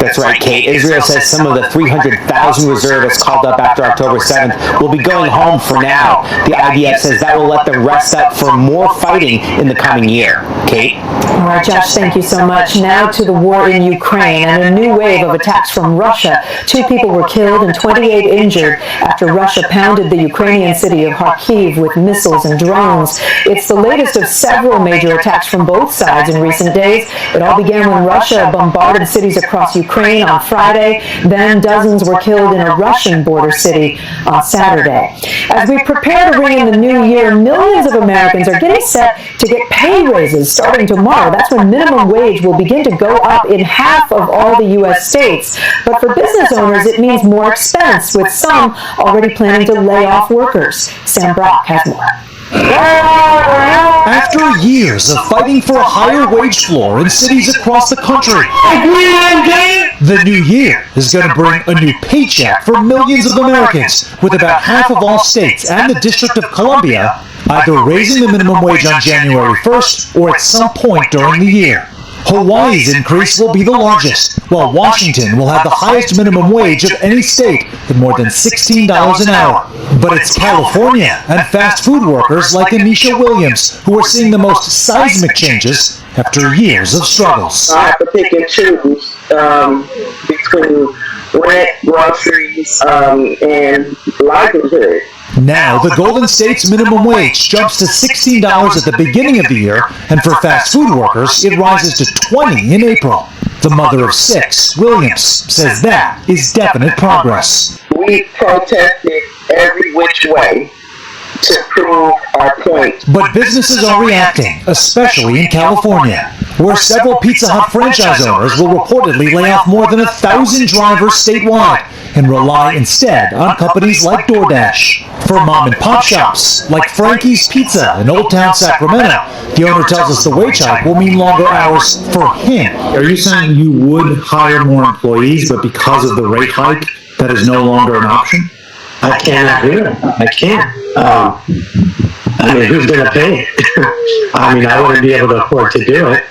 That's right, Kate. Israel says some of the 300,000 reservists called up after October 7th will be going home for now. The IDF says that will let them rest up for more fighting in the coming year. Kate? All right, Josh, thank you so much. Now to the war in Ukraine and a new wave of attacks from Russia. 2 people were killed and 28 injured after Russia pounded the Ukrainian city of Kharkiv with missiles and drones. It's the latest of several major attacks from both sides in recent days. It all began when Russia bombarded cities across Ukraine on Friday. Then dozens were killed in a Russian border city on Saturday. As we prepare to ring in the new year, millions of Americans are getting set to get pay raises starting tomorrow. That's when minimum wage will begin to go up in half of all the U.S. states. But for business owners, it means more expense, with some already planning to lay off workers. Sam Brock has more. After years of fighting for a higher wage floor in cities across the country, the new year is going to bring a new paycheck for millions of Americans, with about half of all states and the District of Columbia either raising the minimum wage on January 1st or at some point during the year. Hawaii's increase will be the largest, while Washington will have the highest minimum wage of any state at more than $16 an hour. But it's California and fast food workers like Anisha Williams who are seeing the most seismic changes after years of struggles. I have to pick and choose between rent, groceries, and livelihood. Now, the Golden State's minimum wage jumps to $16 at the beginning of the year, and for fast food workers, it rises to $20 in April. The mother of 6, Williams, says that is definite progress. We protested every which way to prove our point. But businesses are reacting, especially in California, where several Pizza Hut franchise owners will reportedly lay off more than 1,000 drivers statewide and rely instead on companies like DoorDash. For mom and pop shops like Frankie's Pizza in Old Town Sacramento, the owner tells us the wage hike will mean longer hours for him. Are you saying you would hire more employees, but because of the rate hike, that is no longer an option? I cannot do it. I can't. I mean, who's going to pay? I mean, I wouldn't be able to afford to do it.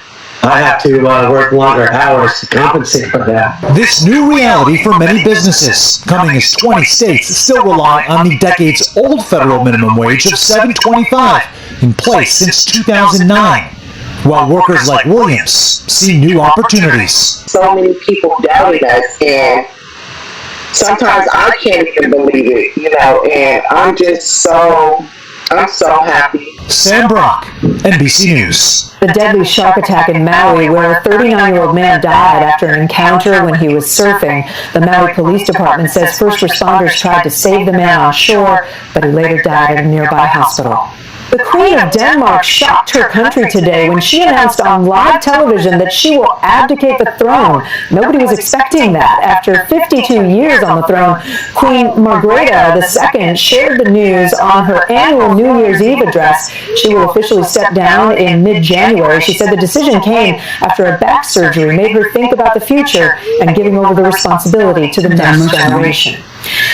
I have to work longer hours to compensate for that. This new reality for many businesses, coming as 20 states still rely on the decades-old federal minimum wage of $7.25, in place since 2009, while workers like Williams see new opportunities. So many people doubted us, and sometimes I can't even believe it, you know, and I'm so happy. Sam Brock, NBC News. The deadly shark attack in Maui, where a 39-year-old man died after an encounter when he was surfing. The Maui Police Department says first responders tried to save the man on shore, but he later died at a nearby hospital. The Queen of Denmark shocked her country today when she announced on live television that she will abdicate the throne. Nobody was expecting that. After 52 years on the throne, Queen Margrethe II shared the news on her annual New Year's Eve address. She will officially step down in mid-January. She said the decision came after a back surgery made her think about the future and giving over the responsibility to the next generation.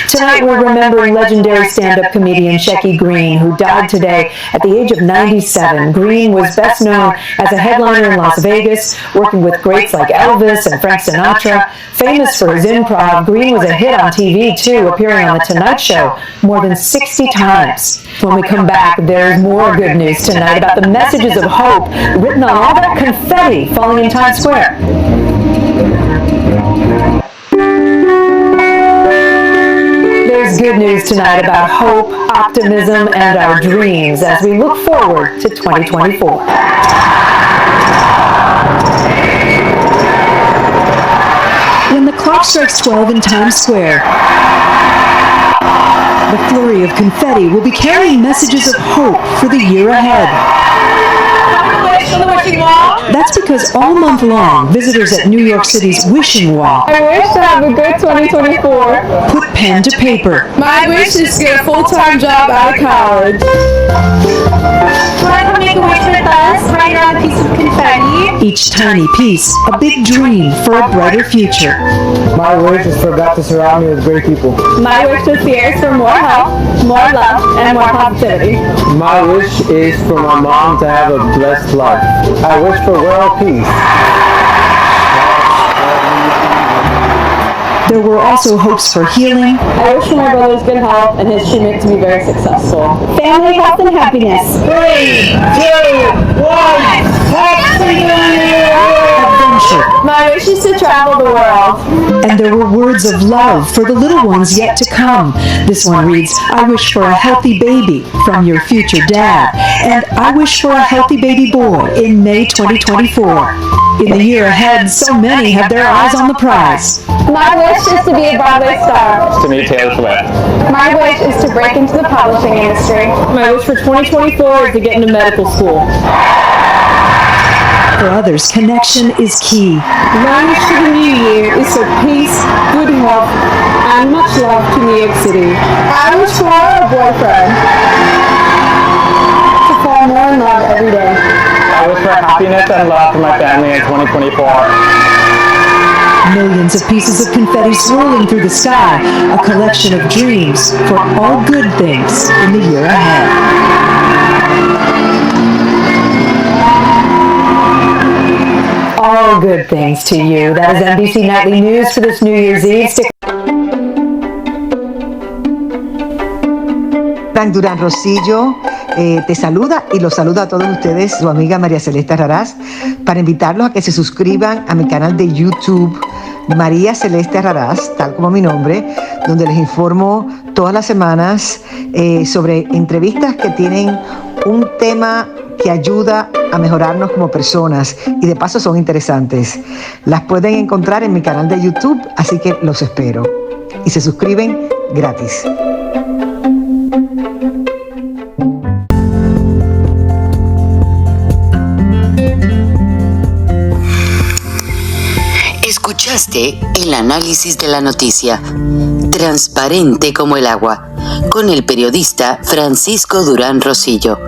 Tonight we're remembering legendary stand-up comedian Shecky Greene, who died today at the age of 97. Greene was best known as a headliner in Las Vegas, working with greats like Elvis and Frank Sinatra. Famous for his improv, Greene was a hit on TV too, appearing on The Tonight Show more than 60 times. When we come back, there's more good news tonight about the messages of hope written on all that confetti falling in Times Square. There's good news tonight about hope, optimism, and our dreams as we look forward to 2024. When the clock strikes 12 in Times Square, the flurry of confetti will be carrying messages of hope for the year ahead. That's because all month long, visitors at New York City's Wishing Wall I wish to have a good 2024. Put pen to paper. My wish is to get a full-time job out of college. Want to come make a wish with us? Write on a piece of confetti. Each tiny piece, a big dream for a brighter future. My wish is for God to surround me with great people. My wish this year is for more health, more love, and more positivity. My wish is for my mom to have a blessed life. I wish for world peace. there were also hopes for healing. I wish for my brother's good health and his treatment to be very successful. Family, health, and happiness. 3, 2, 1, Happy New Year! Adventure. My wish is to travel the world. And there were words of love for the little ones yet to come. This one reads, I wish for a healthy baby from your future dad. And I wish for a healthy baby boy in May 2024. In the year ahead, so many have their eyes on the prize. My wish is to be a Broadway star. To meet Taylor Swift. My wish is to break into the publishing industry. My wish for 2024 is to get into medical school. For others, connection is key. My wish for the new year is for peace, good health, and much love to New York City. I wish for a boyfriend to fall more in love every day. I wish for happiness and love for my family in 2024. Millions of pieces of confetti swirling through the sky, a collection of dreams for all good things in the year ahead. All good things to you. That is NBC Nightly News for this New Year's Eve. Frank Durán Rosillo te saluda y los saluda a todos ustedes, su amiga María Celeste Raraz, para invitarlos a que se suscriban a mi canal de YouTube, María Celeste Raraz, tal como mi nombre, donde les informo todas las semanas sobre entrevistas que tienen un tema que ayuda a mejorarnos como personas y de paso son interesantes. Las pueden encontrar en mi canal de YouTube, así que los espero. Y se suscriben gratis. Escuchaste el análisis de la noticia, transparente como el agua, con el periodista Francisco Durán Rosillo.